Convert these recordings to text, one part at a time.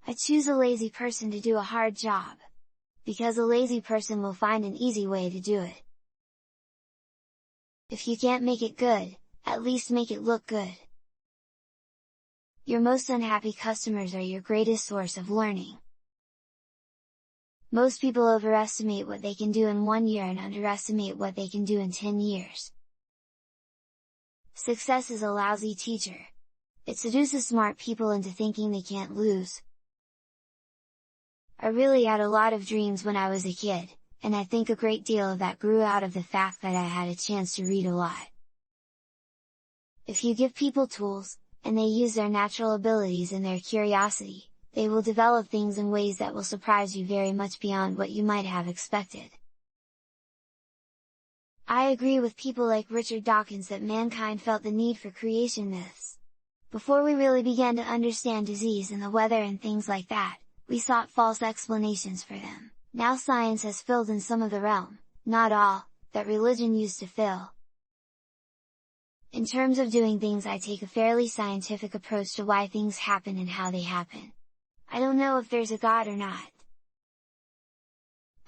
I choose a lazy person to do a hard job. Because a lazy person will find an easy way to do it. If you can't make it good, at least make it look good. Your most unhappy customers are your greatest source of learning. Most people overestimate what they can do in 1 year and underestimate what they can do in 10 years. Success is a lousy teacher. It seduces smart people into thinking they can't lose. I really had a lot of dreams when I was a kid, and I think a great deal of that grew out of the fact that I had a chance to read a lot. If you give people tools, and they use their natural abilities and their curiosity, they will develop things in ways that will surprise you very much beyond what you might have expected. I agree with people like Richard Dawkins that mankind felt the need for creation myths. Before we really began to understand disease and the weather and things like that, we sought false explanations for them. Now science has filled in some of the realm, not all, that religion used to fill. In terms of doing things, I take a fairly scientific approach to why things happen and how they happen. I don't know if there's a God or not.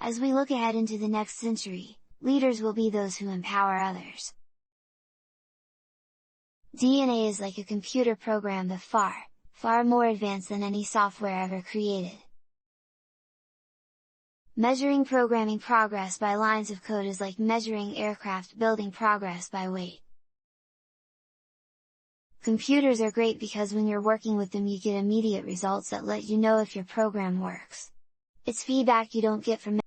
As we look ahead into the next century, leaders will be those who empower others. DNA is like a computer program but far more advanced than any software ever created. Measuring programming progress by lines of code is like measuring aircraft building progress by weight. Computers are great because when you're working with them you get immediate results that let you know if your program works. It's feedback you don't get from.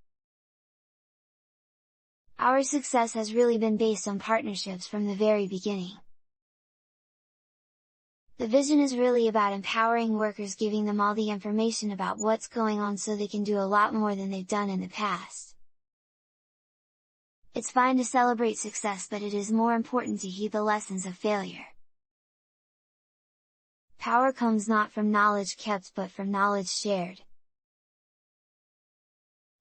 Our success has really been based on partnerships from the very beginning. The vision is really about empowering workers, giving them all the information about what's going on so they can do a lot more than they've done in the past. It's fine to celebrate success, but it is more important to heed the lessons of failure. Power comes not from knowledge kept but from knowledge shared.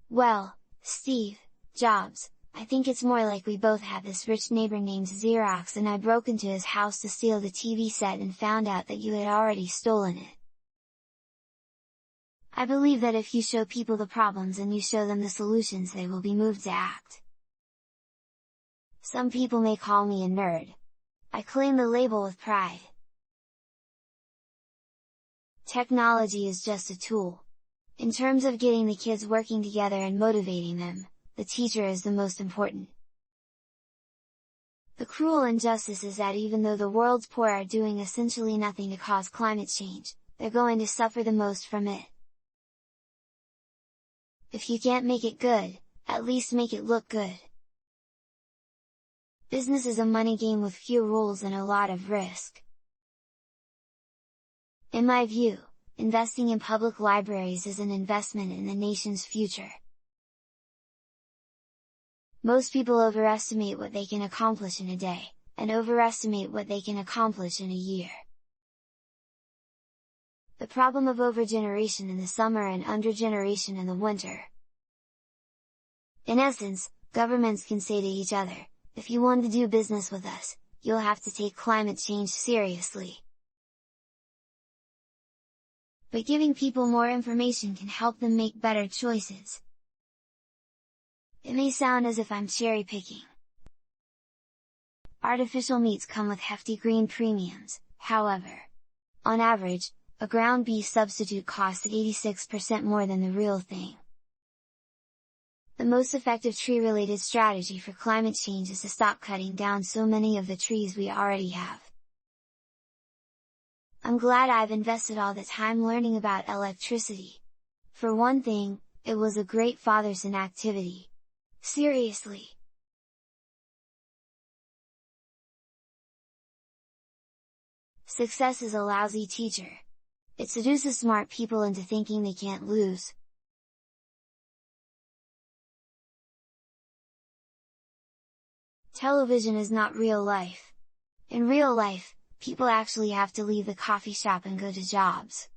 Well, Steve Jobs, I think it's more like we both had this rich neighbor named Xerox and I broke into his house to steal the TV set and found out that you had already stolen it. I believe that if you show people the problems and you show them the solutions, they will be moved to act. Some people may call me a nerd. I claim the label with pride. Technology is just a tool. In terms of getting the kids working together and motivating them, the teacher is the most important. The cruel injustice is that even though the world's poor are doing essentially nothing to cause climate change, they're going to suffer the most from it. If you can't make it good, at least make it look good. Business is a money game with few rules and a lot of risk. In my view, investing in public libraries is an investment in the nation's future. Most people overestimate what they can accomplish in a day, and overestimate what they can accomplish in a year. The problem of overgeneration in the summer and undergeneration in the winter. In essence, governments can say to each other, if you want to do business with us, you'll have to take climate change seriously. But giving people more information can help them make better choices. It may sound as if I'm cherry-picking. Artificial meats come with hefty green premiums, however. On average, a ground beef substitute costs 86% more than the real thing. The most effective tree-related strategy for climate change is to stop cutting down so many of the trees we already have. I'm glad I've invested all the time learning about electricity. For one thing, it was a great father-son activity. Seriously! Success is a lousy teacher. It seduces smart people into thinking they can't lose. Television is not real life. In real life, people actually have to leave the coffee shop and go to jobs.